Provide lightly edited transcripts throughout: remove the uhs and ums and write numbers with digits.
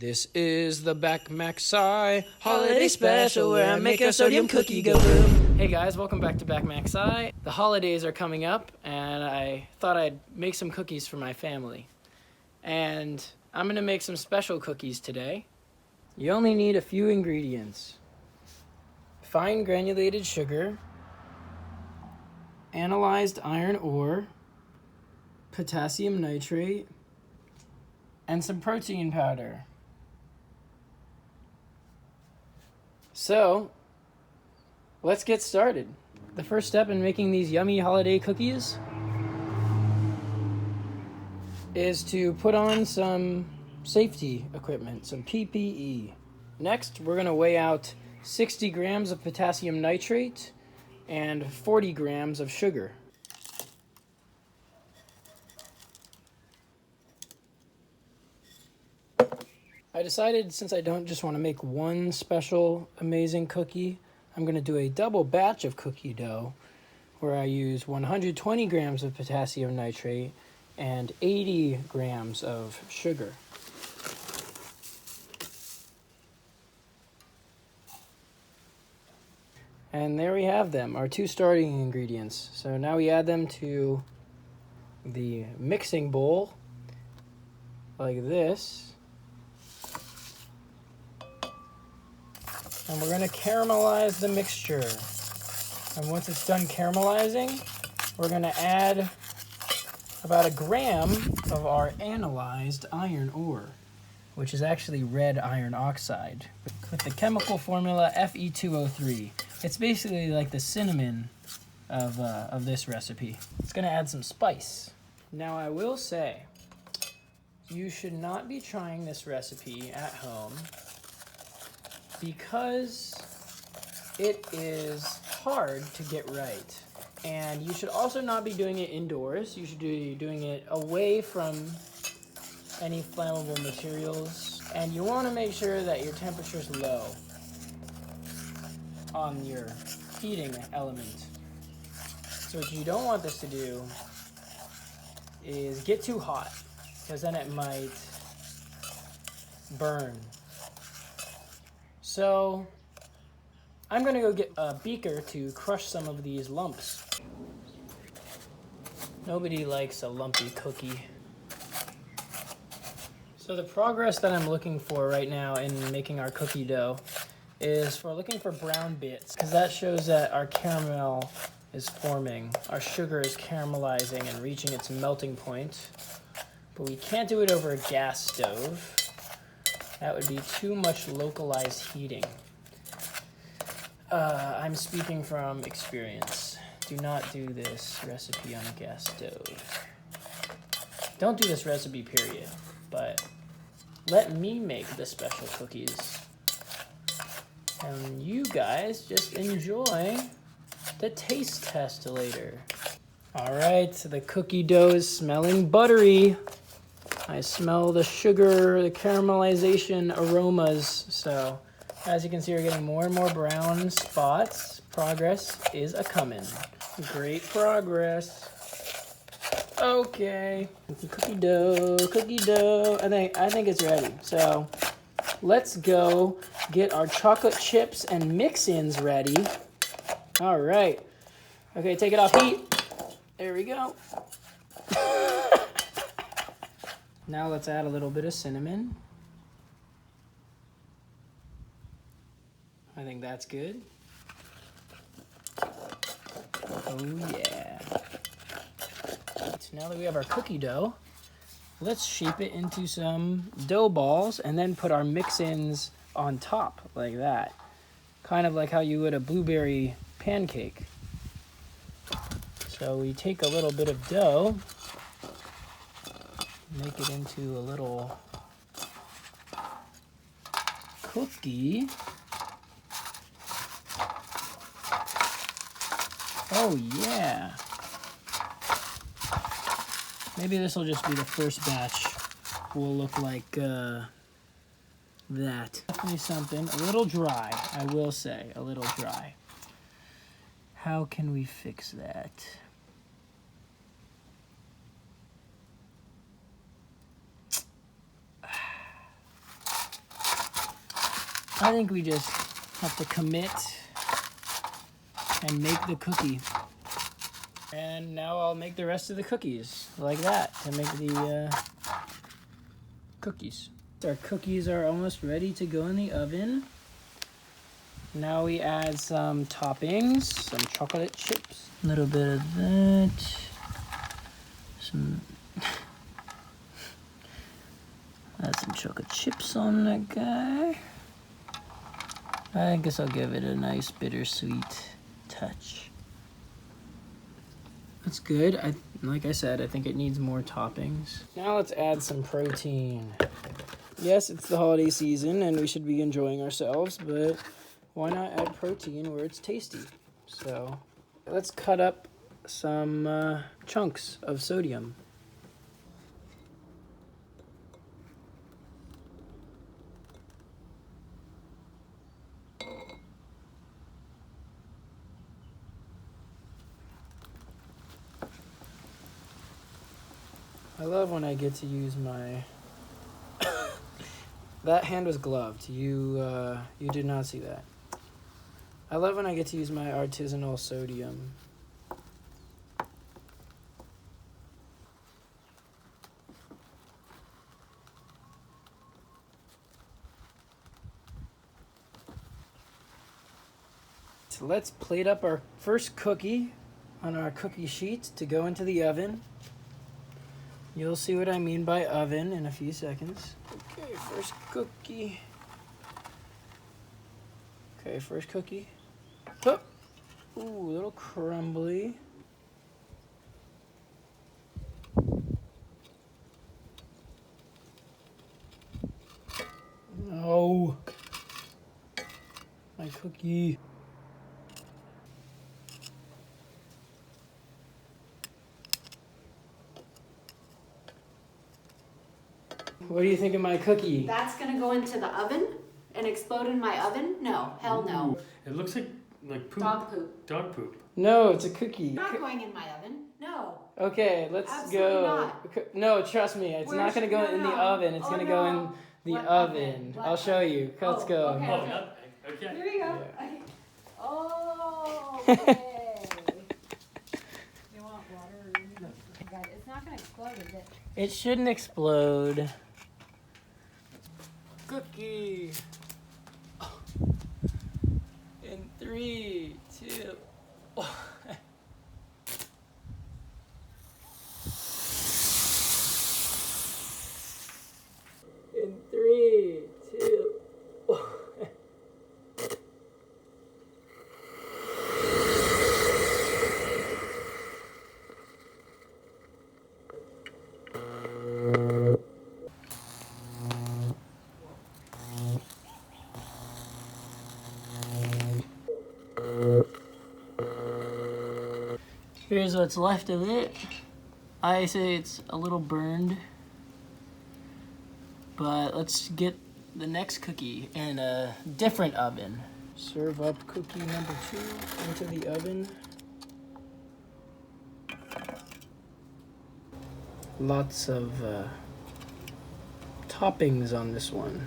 This is the BackMacSci holiday special where I make a sodium cookie go boom. Hey guys, welcome back to BackMacSci. The holidays are coming up and I thought I'd make some cookies for my family. And I'm gonna make some special cookies today. You only need a few ingredients. Fine granulated sugar, analyzed iron ore, potassium nitrate, and some protein powder. So, let's get started. The first step in making these yummy holiday cookies is to put on some safety equipment, some PPE. Next, we're gonna weigh out 60 grams of potassium nitrate and 40 grams of sugar. I decided since I don't just want to make one special amazing cookie, I'm going to do a double batch of cookie dough where I use 120 grams of potassium nitrate and 80 grams of sugar. And there we have them, our two starting ingredients. So now we add them to the mixing bowl like this. And we're going to caramelize the mixture. And once it's done caramelizing, we're going to add about a gram of our analyzed iron ore, which is actually red iron oxide, with the chemical formula Fe2O3. It's basically like the cinnamon of this recipe. It's going to add some spice. Now I will say, you should not be trying this recipe at home because it is hard to get right. And you should also not be doing it indoors. You should be doing it away from any flammable materials. And you want to make sure that your temperature is low on your heating element. So what you don't want this to do is get too hot, because then it might burn. So I'm gonna go get a beaker to crush some of these lumps. Nobody likes a lumpy cookie. So the progress that I'm looking for right now in making our cookie dough is we're looking for brown bits, because that shows that our caramel is forming. Our sugar is caramelizing and reaching its melting point. But we can't do it over a gas stove. That would be too much localized heating. I'm speaking from experience. Do not do this recipe on a gas stove. Don't do this recipe, period. But let me make the special cookies. And you guys just enjoy the taste test later. All right, the cookie dough is smelling buttery. I smell the sugar, the caramelization aromas. So as you can see, we're getting more and more brown spots. Progress is a-coming. Great progress. Okay, cookie dough. I think it's ready. So let's go get our chocolate chips and mix-ins ready. All right. Okay, take it off heat. There we go. Now let's add a little bit of cinnamon. I think that's good. Oh yeah. So now that we have our cookie dough, let's shape it into some dough balls and then put our mix-ins on top like that. Kind of like how you would a blueberry pancake. So we take a little bit of dough, make it into a little cookie. Oh yeah. Maybe this will just be the first batch. Will look like that. Definitely something a little dry, I will say, a little dry. How can we fix that? I think we just have to commit and make the cookie. And now I'll make the rest of the cookies like that to make the cookies. Our cookies are almost ready to go in the oven. Now we add some toppings, some chocolate chips, a little bit of that, some add some chocolate chips on that guy. I guess I'll give it a nice bittersweet touch. That's good. Like I said, I think it needs more toppings. Now let's add some protein. Yes, it's the holiday season and we should be enjoying ourselves, but why not add protein where it's tasty? So let's cut up some chunks of sodium. I love when I get to use my... That hand was gloved. You did not see that. I love when I get to use my artisanal sodium. So let's plate up our first cookie on our cookie sheet to go into the oven. You'll see what I mean by oven in a few seconds. Okay, first cookie. Okay, first cookie. Oh. Ooh, a little crumbly. No. My cookie. What do you think of my cookie? That's gonna go into the oven and explode in my oven? No, hell no. It looks like poop. Dog poop. Dog poop. No, it's a cookie. Not going in my oven. No. Okay, let's Absolutely go. not. No, trust me, it's not gonna go in the oven. It's gonna go in the oven. I'll show you. Let's go. Okay. Oh, yeah. Okay. Here we go. Yeah. Okay. Oh, okay. You want water? Okay, it's not gonna explode, is it? It shouldn't explode. Cookie. In 3, 2. In 3, 2. Here's what's left of it. I say it's a little burned, but let's get the next cookie in a different oven. Serve up cookie number 2 into the oven. Lots of toppings on this one.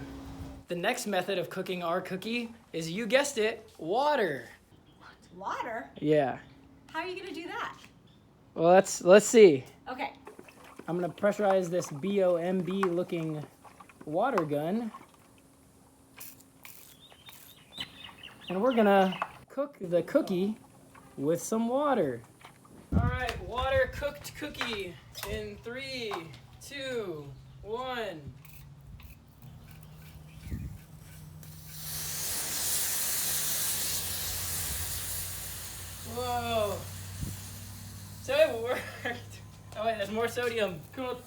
The next method of cooking our cookie is, you guessed it, water. Water? Yeah. How are you gonna do that? Well, let's see. Okay. I'm gonna pressurize this BOMB looking water gun. And we're gonna cook the cookie with some water. All right, water cooked cookie in 3, 2, 1. Whoa. So it worked. Oh wait, there's more sodium. Cool.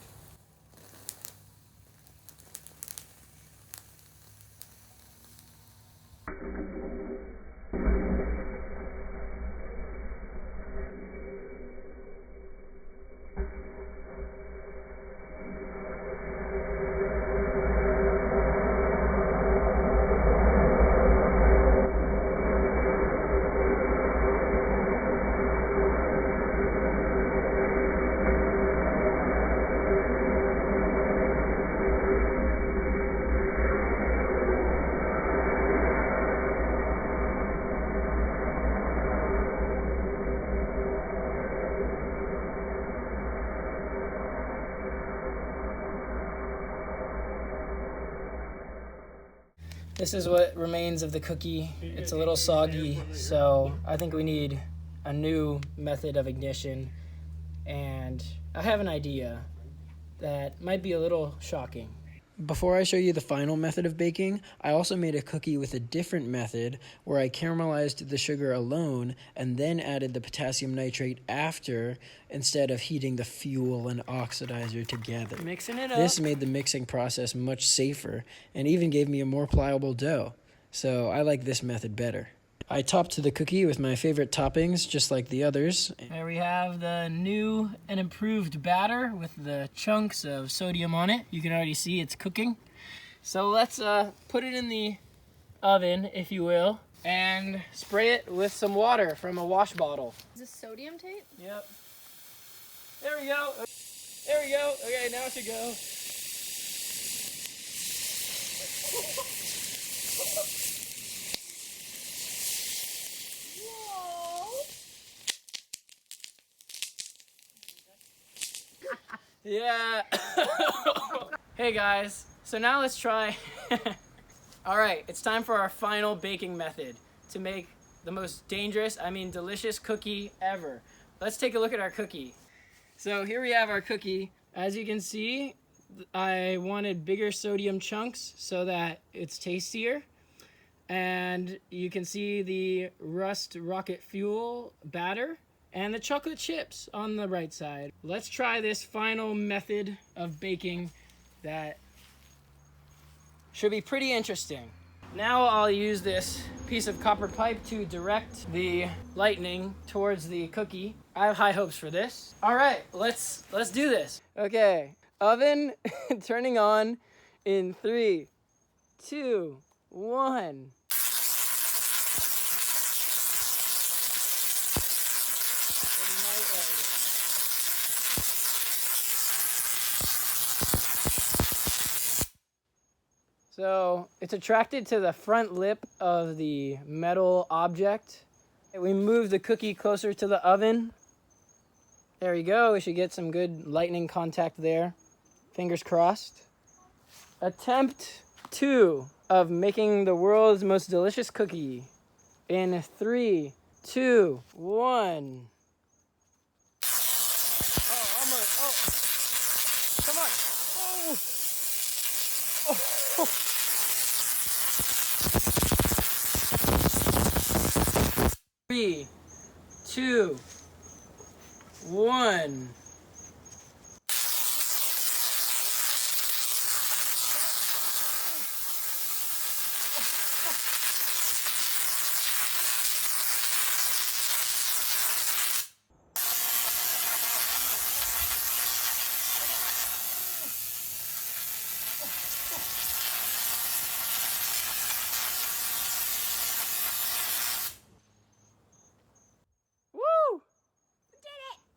This is what remains of the cookie. It's a little soggy, so I think we need a new method of ignition. And I have an idea that might be a little shocking. Before I show you the final method of baking, I also made a cookie with a different method where I caramelized the sugar alone and then added the potassium nitrate after, instead of heating the fuel and oxidizer together. Mixing it up. This made the mixing process much safer and even gave me a more pliable dough. So I like this method better. I topped the cookie with my favorite toppings, just like the others. There we have the new and improved batter with the chunks of sodium on it. You can already see it's cooking. So let's put it in the oven, if you will, and spray it with some water from a wash bottle. Is this sodium tape? Yep. There we go. There we go. Okay, now it should go. Yeah. Hey guys, so now let's try. All right, it's time for our final baking method to make the most dangerous, delicious cookie ever. Let's take a look at our cookie. So here we have our cookie. As you can see, I wanted bigger sodium chunks so that it's tastier. And you can see the Rust Rocket Fuel batter and the chocolate chips on the right side. Let's try this final method of baking that should be pretty interesting. Now I'll use this piece of copper pipe to direct the lightning towards the cookie. I have high hopes for this. All right, let's do this. Okay, oven turning on in 3, 2, 1. So it's attracted to the front lip of the metal object. We move the cookie closer to the oven. There we go. We should get some good lightning contact there. Fingers crossed. Attempt 2 of making the world's most delicious cookie. In 3, 2, 1. Oh, almost. Oh. Come on. Oh. Oh. 3, 2, 1.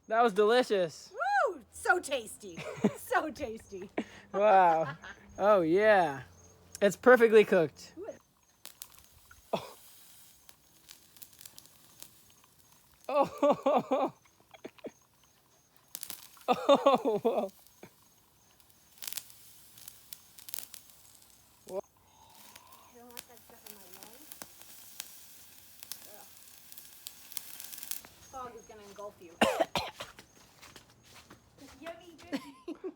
That was delicious. Woo! So tasty. So tasty. Wow. Oh, yeah. It's perfectly cooked. Oh. Oh. Oh. Whoa. I don't want that stuff in my lungs. Fog is gonna engulf you.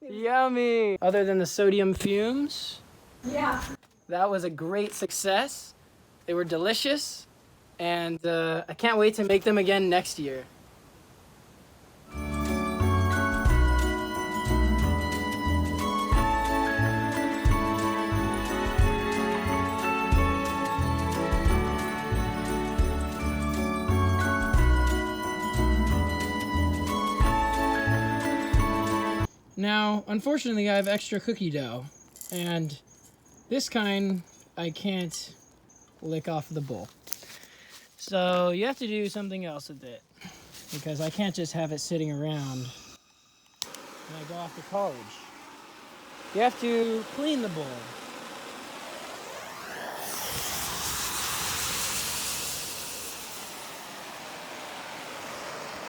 Yummy. Other than the sodium fumes, Yeah. that was a great success. They were delicious, and I can't wait to make them again next year. Now, unfortunately, I have extra cookie dough, and this kind I can't lick off the bowl. So you have to do something else with it, because I can't just have it sitting around when I go off to college. You have to clean the bowl.